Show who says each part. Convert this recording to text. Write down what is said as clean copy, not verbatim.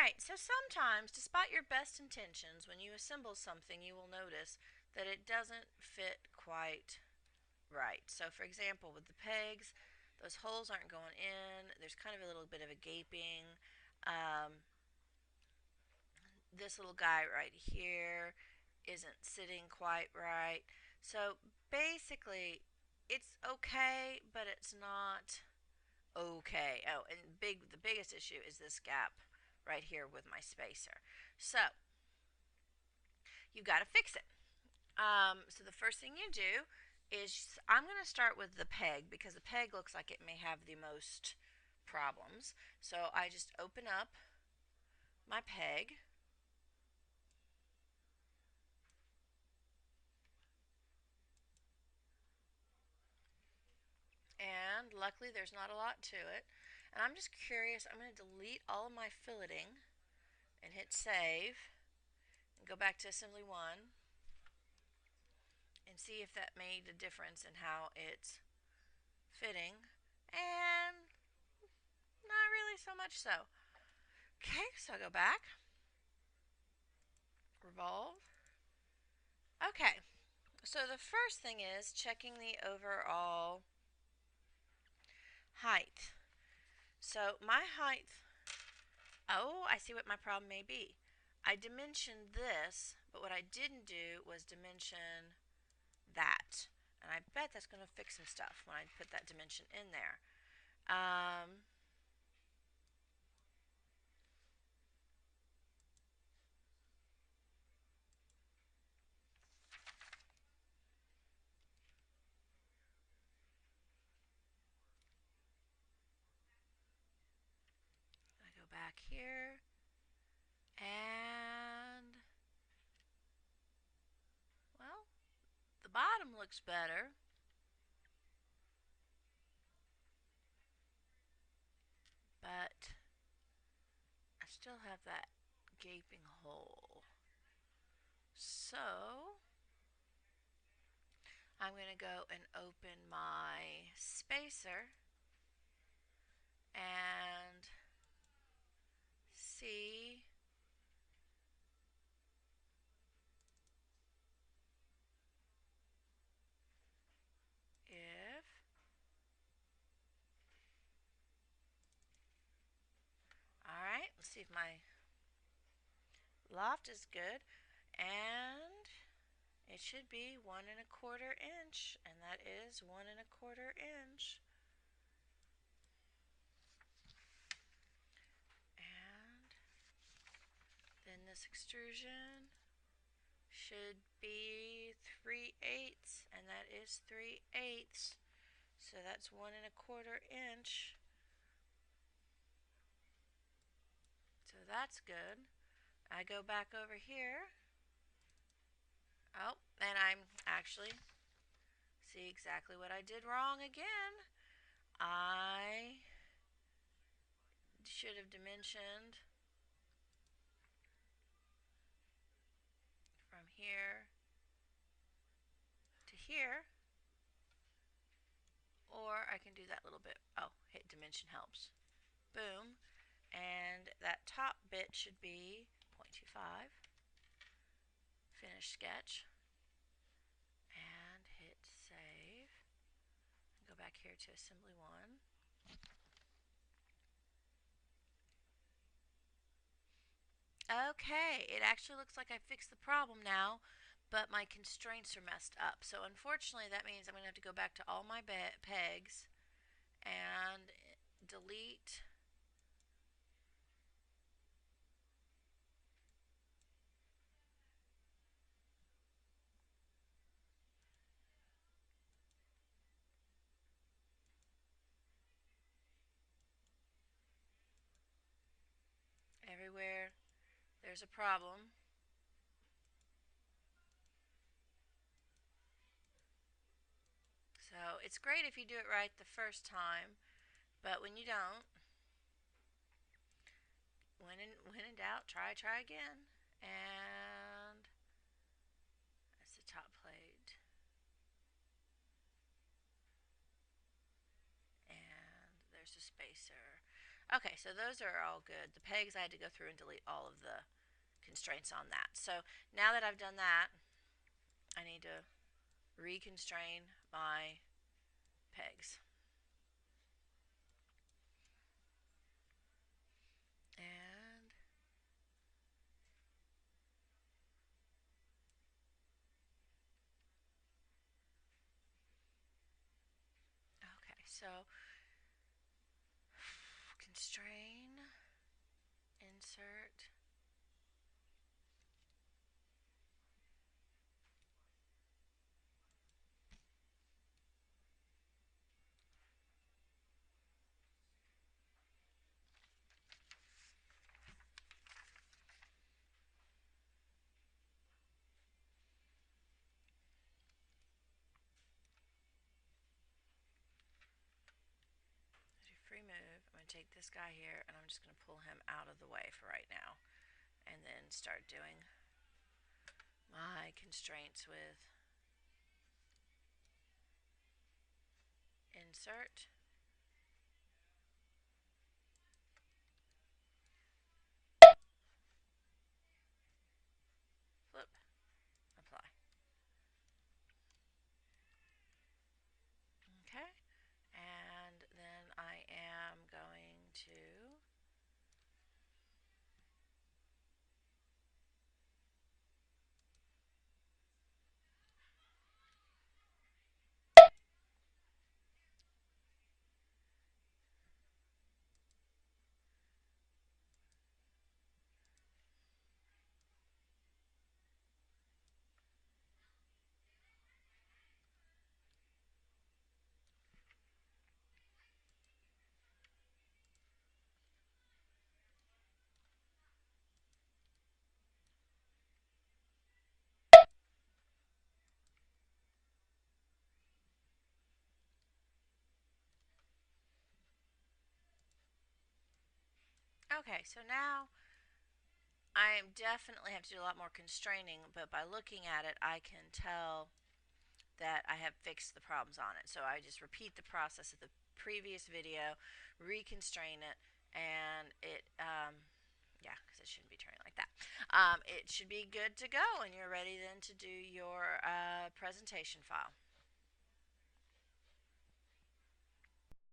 Speaker 1: Alright, so sometimes, despite your best intentions, when you assemble something, you will notice that it doesn't fit quite right. So for example, with the pegs, those holes aren't going in. There's kind of a little bit of a gaping. Um, this little guy right here isn't sitting quite right. So basically, it's okay, but it's not okay. Oh, and the biggest issue is this gap right here with my spacer. So you got to fix it. So the first thing you do is I'm going to start with the peg because the peg looks like it may have the most problems. So I just open up my peg. And luckily there's not a lot to it. And I'm just curious, I'm going to delete all of my filleting and hit save and go back to assembly 1 and see if that made a difference in how it's fitting. And not really so much so. Okay, so I go back, revolve. Okay, so the first thing is checking the overall height. So my height, oh, I see what my problem may be. I dimensioned this, but what I didn't do was dimension that. And I bet that's going to fix some stuff when I put that dimension in there. I go back here and, well, the bottom looks better, but I still have that gaping hole. So I'm going to go and open my spacer and see if, alright, let's see if my loft is good, and it should be 1¼ inch, and that is 1¼ inch. And then this extrusion should be 3/8, and that is 3/8. So that's 1¼ inch. So that's good. I go back over here. Oh, and I'm actually see exactly what I did wrong again. I should have dimensioned from here to here, or I can do that little bit. Oh, hit dimension helps. Boom. And that top bit should be 0.25. Finish sketch. And hit save. Go back here to assembly 1. Okay, it actually looks like I fixed the problem now, but my constraints are messed up. So unfortunately that means I'm going to have to go back to all my pegs and delete everywhere there's a problem. So it's great if you do it right the first time, but when you don't, when in doubt, try again. And that's the top plate. And there's the spacer. Okay, so those are all good. The pegs, I had to go through and delete all of the constraints on that. So now that I've done that, I need to reconstrain my pegs. And okay, so constrain, insert. Do free move. I'm going to take this guy here and I'm just going to pull him out of the way for right now. And then start doing my constraints with insert, flip, apply. Okay, and then I am going to okay, so now I definitely have to do a lot more constraining, but by looking at it, I can tell that I have fixed the problems on it. So I just repeat the process of the previous video, reconstrain it, and yeah, because it shouldn't be turning like that. It should be good to go, and you're ready then to do your presentation file.